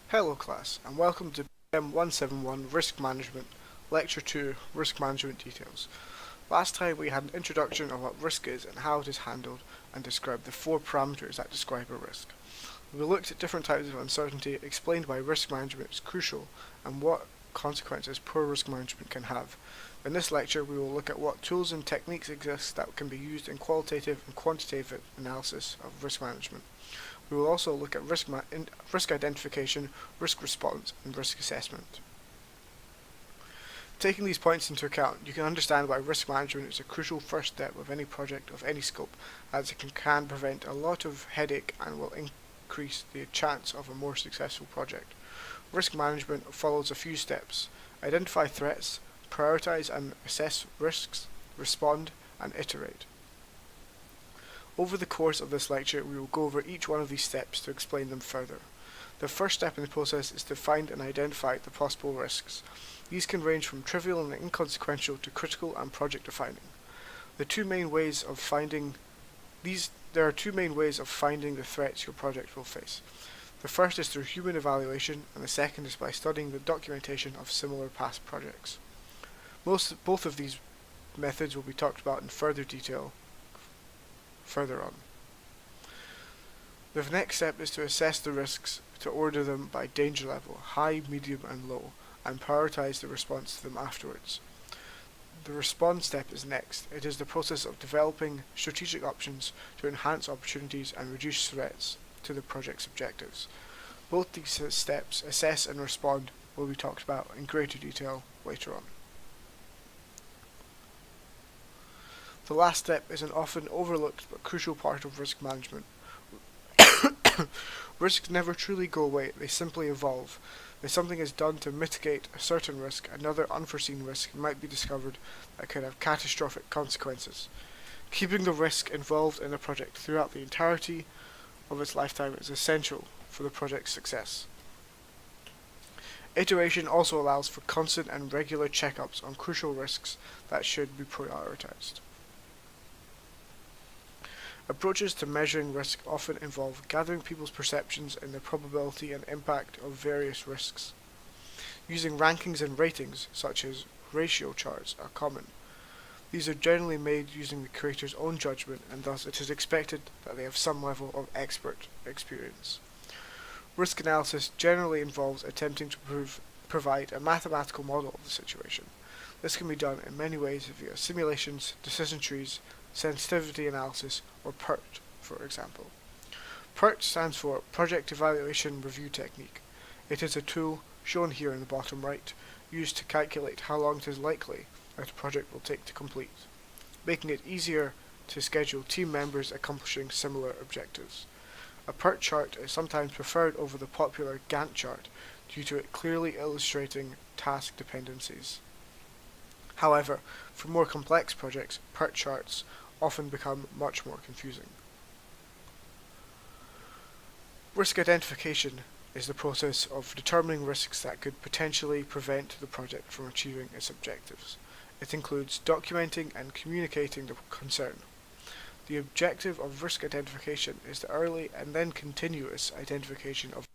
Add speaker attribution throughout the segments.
Speaker 1: Hello class, and welcome to PM171 Risk Management, Lecture 2, Risk Management Details. Last time we had an introduction of what risk is and how it is handled, and described the four parameters that describe a risk. We looked at different types of uncertainty, explained why risk management is crucial, and what consequences poor risk management can have. In this lecture we will look at what tools and techniques exist that can be used in qualitative and quantitative analysis of risk management. We will also look at risk identification, risk response, and risk assessment. Taking these points into account, you can understand why risk management is a crucial first step of any project of any scope, as it can prevent a lot of headache and will increase the chance of a more successful project. Risk management follows a few steps: identify threats, prioritize and assess risks, respond, and iterate. Over the course of this lecture, we will go over each one of these steps to explain them further. The first step in the process is to find and identify the possible risks. These can range from trivial and inconsequential to critical and project defining. There are two main ways of finding the threats your project will face. The first is through human evaluation, and the second is by studying the documentation of similar past projects. Both of these methods will be talked about in further detail further on. The next step is to assess the risks, to order them by danger level, high, medium, and low, and prioritize the response to them afterwards. The response step is next. It is the process of developing strategic options to enhance opportunities and reduce threats to the project's objectives. Both these steps, assess and respond, will be talked about in greater detail later on. The last step is an often overlooked but crucial part of risk management. Risks never truly go away, they simply evolve. If something is done to mitigate a certain risk, another unforeseen risk might be discovered that could have catastrophic consequences. Keeping the risk involved in a project throughout the entirety of its lifetime is essential for the project's success. Iteration also allows for constant and regular checkups on crucial risks that should be prioritized. Approaches to measuring risk often involve gathering people's perceptions in the probability and impact of various risks. Using rankings and ratings, such as ratio charts, are common. These are generally made using the creator's own judgment, and thus it is expected that they have some level of expert experience. Risk analysis generally involves attempting to provide a mathematical model of the situation. This can be done in many ways via simulations, decision trees, sensitivity analysis, or PERT, for example. PERT stands for Project Evaluation Review Technique. It is a tool, shown here in the bottom right, used to calculate how long it is likely that a project will take to complete, making it easier to schedule team members accomplishing similar objectives. A PERT chart is sometimes preferred over the popular Gantt chart due to it clearly illustrating task dependencies. However, for more complex projects, PERT charts often become much more confusing. Risk identification is the process of determining risks that could potentially prevent the project from achieving its objectives. It includes documenting and communicating the concern. The objective of risk identification is the early and then continuous identification of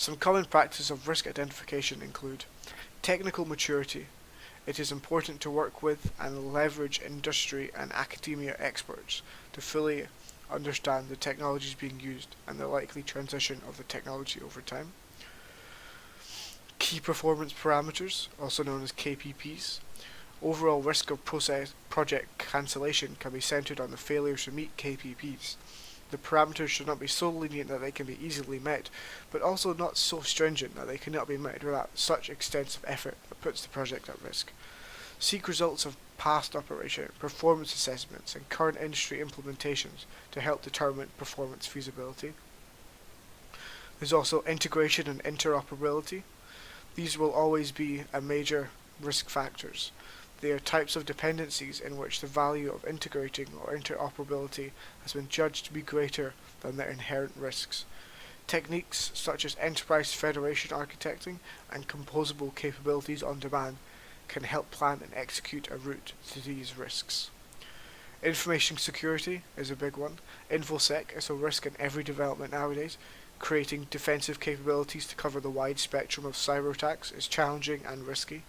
Speaker 1: Some common practices of risk identification include technical maturity. It is important to work with and leverage industry and academia experts to fully understand the technologies being used and the likely transition of the technology over time. Key performance parameters, also known as KPPs. Overall risk of project cancellation can be centered on the failure to meet KPPs. The parameters should not be so lenient that they can be easily met, but also not so stringent that they cannot be met without such extensive effort that puts the project at risk. Seek results of past operation, performance assessments, and current industry implementations to help determine performance feasibility. There's also integration and interoperability. These will always be a major risk factors. They are types of dependencies in which the value of integrating or interoperability has been judged to be greater than their inherent risks. Techniques such as enterprise federation architecting and composable capabilities on demand can help plan and execute a route to these risks. Information security is a big one. InfoSec is a risk in every development nowadays. Creating defensive capabilities to cover the wide spectrum of cyber attacks is challenging and risky.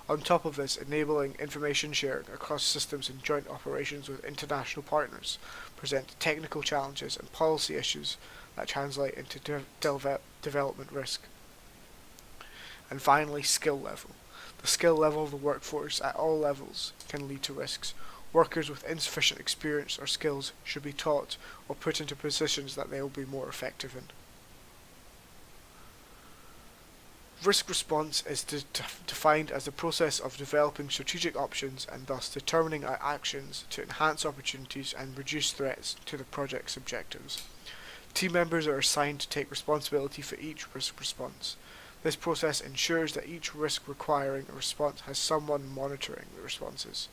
Speaker 1: On top of this, enabling information sharing across systems and joint operations with international partners present technical challenges and policy issues that translate into development risk. And finally, skill level. The skill level of the workforce at all levels can lead to risks. Workers with insufficient experience or skills should be taught or put into positions that they will be more effective in. Risk response is defined as the process of developing strategic options and thus determining actions to enhance opportunities and reduce threats to the project's objectives. Team members are assigned to take responsibility for each risk response. This process ensures that each risk requiring a response has someone monitoring the responses,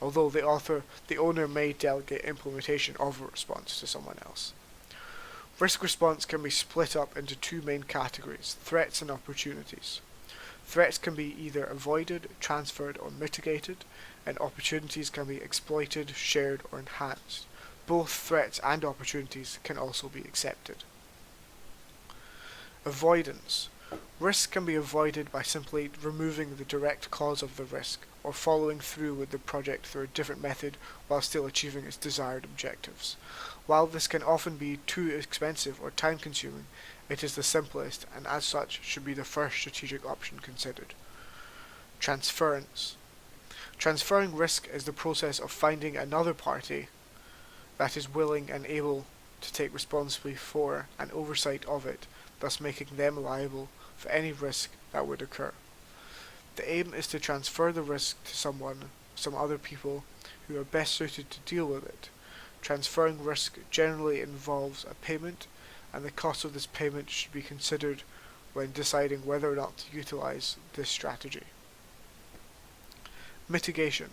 Speaker 1: although the owner may delegate implementation of a response to someone else. Risk response can be split up into two main categories: threats and opportunities. Threats can be either avoided, transferred, or mitigated, and opportunities can be exploited, shared, or enhanced. Both threats and opportunities can also be accepted. Avoidance. Risk can be avoided by simply removing the direct cause of the risk, or following through with the project through a different method while still achieving its desired objectives. While this can often be too expensive or time-consuming, it is the simplest and as such should be the first strategic option considered. Transference. Transferring risk is the process of finding another party that is willing and able to take responsibility for and oversight of it, thus making them liable for any risk that would occur. The aim is to transfer the risk to some other people who are best suited to deal with it. Transferring risk generally involves a payment, and the cost of this payment should be considered when deciding whether or not to utilize this strategy. Mitigation.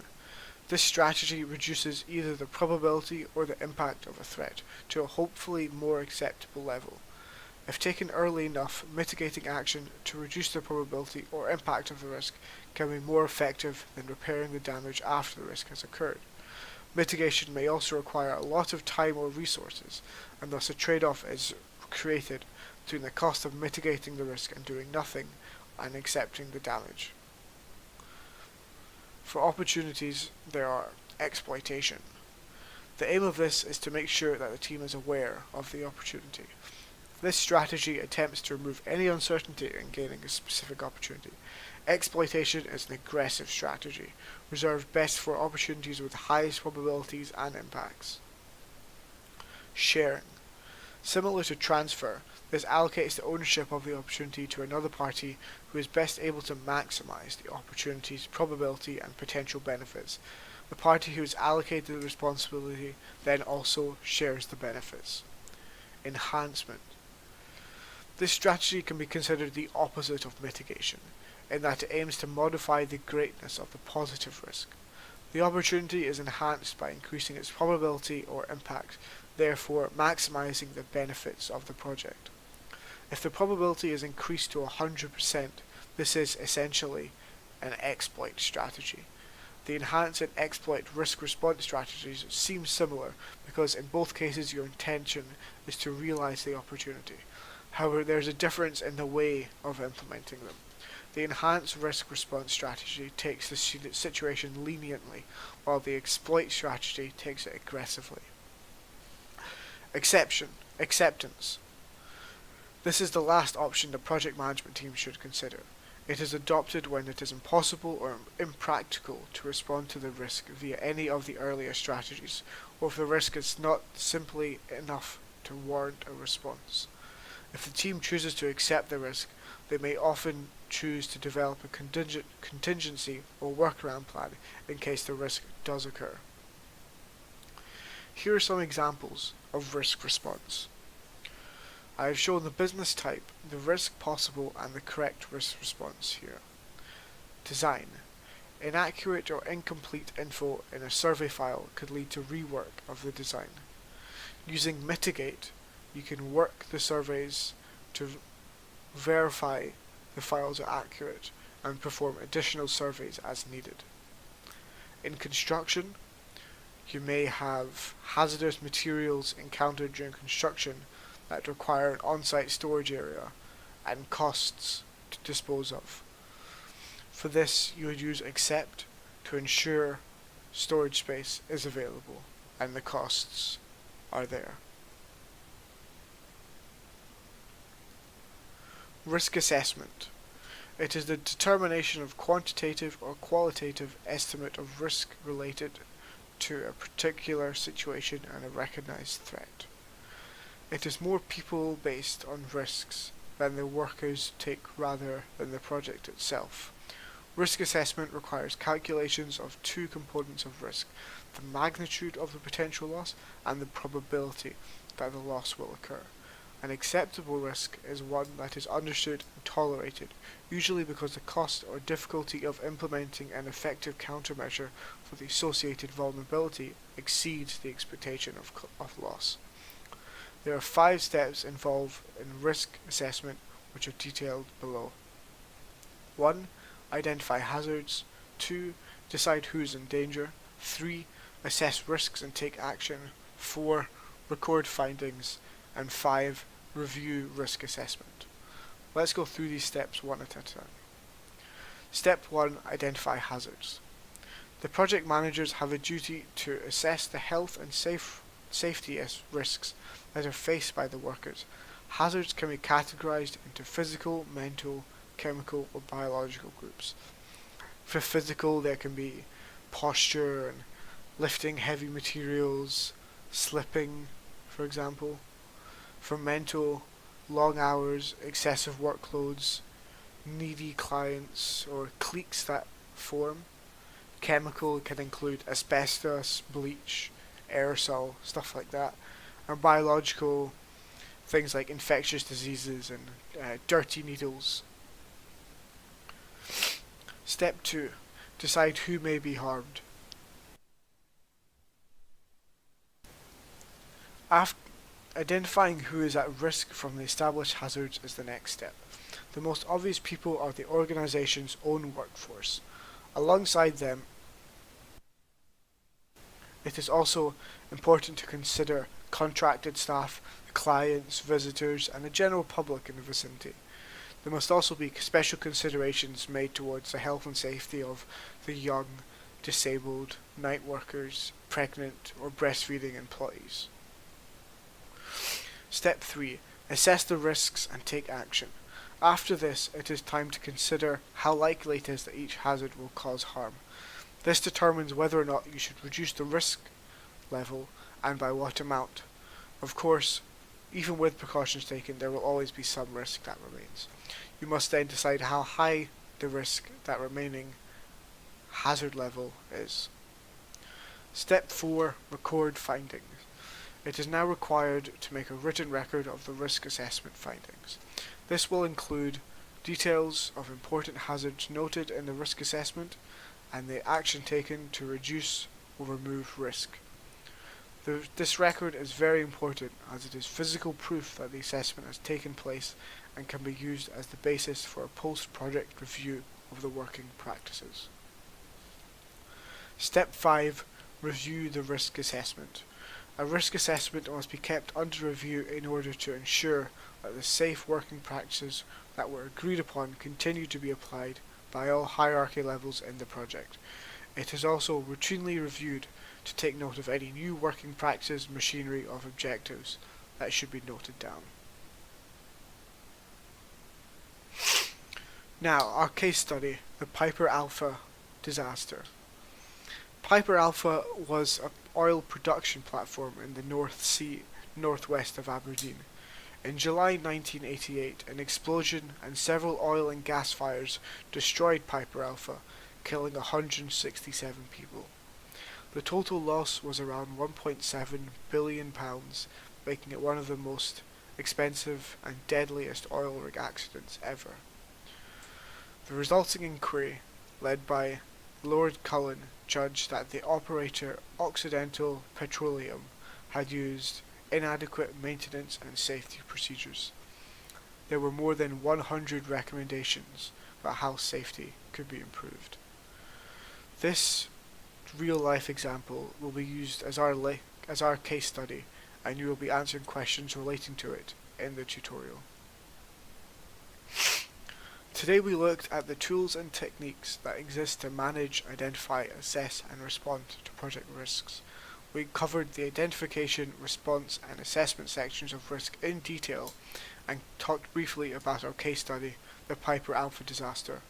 Speaker 1: This strategy reduces either the probability or the impact of a threat to a hopefully more acceptable level. If taken early enough, mitigating action to reduce the probability or impact of the risk can be more effective than repairing the damage after the risk has occurred. Mitigation may also require a lot of time or resources, and thus a trade-off is created between the cost of mitigating the risk and doing nothing and accepting the damage. For opportunities, there are exploitation. The aim of this is to make sure that the team is aware of the opportunity. This strategy attempts to remove any uncertainty in gaining a specific opportunity. Exploitation is an aggressive strategy, reserved best for opportunities with the highest probabilities and impacts. Sharing. Similar to transfer, this allocates the ownership of the opportunity to another party who is best able to maximize the opportunity's probability and potential benefits. The party who is allocated the responsibility then also shares the benefits. Enhancement. This strategy can be considered the opposite of mitigation, in that it aims to modify the greatness of the positive risk. The opportunity is enhanced by increasing its probability or impact, therefore maximizing the benefits of the project. If the probability is increased to 100%, this is essentially an exploit strategy. The enhance and exploit risk response strategies seem similar because in both cases your intention is to realize the opportunity. However, there's a difference in the way of implementing them. The enhanced risk response strategy takes the situation leniently, while the exploit strategy takes it aggressively. Acceptance. This is the last option the project management team should consider. It is adopted when it is impossible or impractical to respond to the risk via any of the earlier strategies, or if the risk is not simply enough to warrant a response. If the team chooses to accept the risk, they may often choose to develop a contingency or workaround plan in case the risk does occur. Here are some examples of risk response. I have shown the business type, the risk possible, and the correct risk response here. Design. Inaccurate or incomplete info in a survey file could lead to rework of the design. Using mitigate, you can work the surveys to verify the files are accurate and perform additional surveys as needed. In construction, you may have hazardous materials encountered during construction that require an on-site storage area and costs to dispose of. For this, you would use accept to ensure storage space is available and the costs are there. Risk assessment. It is the determination of quantitative or qualitative estimate of risk related to a particular situation and a recognized threat. It is more people based on risks than the workers take rather than the project itself. Risk assessment requires calculations of two components of risk, the magnitude of the potential loss and the probability that the loss will occur. An acceptable risk is one that is understood and tolerated, usually because the cost or difficulty of implementing an effective countermeasure for the associated vulnerability exceeds the expectation of loss. There are 5 steps involved in risk assessment which are detailed below. 1. Identify hazards. 2. Decide who is in danger. 3. Assess risks and take action. 4. Record findings. And 5. Review risk assessment. Let's go through these steps one at a time. Step 1. Identify hazards. The project managers have a duty to assess the health and safety risks that are faced by the workers. Hazards can be categorized into physical, mental, chemical, or biological groups. For physical, there can be posture and lifting heavy materials, slipping, for example. For mental, long hours, excessive workloads, needy clients, or cliques that form. Chemical can include asbestos, bleach, aerosol, stuff like that. And biological, things like infectious diseases and dirty needles. Step 2. Decide who may be harmed. After identifying who is at risk from the established hazards is the next step. The most obvious people are the organization's own workforce. Alongside them, it is also important to consider contracted staff, clients, visitors, and the general public in the vicinity. There must also be special considerations made towards the health and safety of the young, disabled, night workers, pregnant, or breastfeeding employees. Step 3. Assess the risks and take action. After this, it is time to consider how likely it is that each hazard will cause harm. This determines whether or not you should reduce the risk level and by what amount. Of course, even with precautions taken, there will always be some risk that remains. You must then decide how high the risk that remaining hazard level is. Step 4. Record findings. It is now required to make a written record of the risk assessment findings. This will include details of important hazards noted in the risk assessment and the action taken to reduce or remove risk. This record is very important as it is physical proof that the assessment has taken place and can be used as the basis for a post-project review of the working practices. Step 5. Review the risk assessment. A risk assessment must be kept under review in order to ensure that the safe working practices that were agreed upon continue to be applied by all hierarchy levels in the project. It is also routinely reviewed to take note of any new working practices, machinery, or objectives that should be noted down. Now, our case study, the Piper Alpha disaster. Piper Alpha was an oil production platform in the North Sea, northwest of Aberdeen. In July 1988, an explosion and several oil and gas fires destroyed Piper Alpha, killing 167 people. The total loss was around £1.7 billion, making it one of the most expensive and deadliest oil rig accidents ever. The resulting inquiry, led by Lord Cullen, judged that the operator Occidental Petroleum had used inadequate maintenance and safety procedures. There were more than 100 recommendations about how safety could be improved. This real-life example will be used as our case study, and you will be answering questions relating to it in the tutorial. Today we looked at the tools and techniques that exist to manage, identify, assess and respond to project risks. We covered the identification, response and assessment sections of risk in detail and talked briefly about our case study, the Piper Alpha disaster.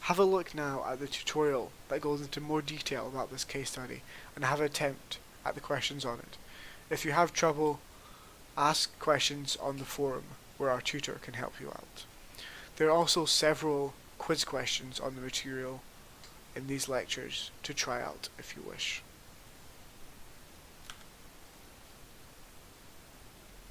Speaker 1: Have a look now at the tutorial that goes into more detail about this case study and have an attempt at the questions on it. If you have trouble, ask questions on the forum where our tutor can help you out. There are also several quiz questions on the material in these lectures to try out if you wish.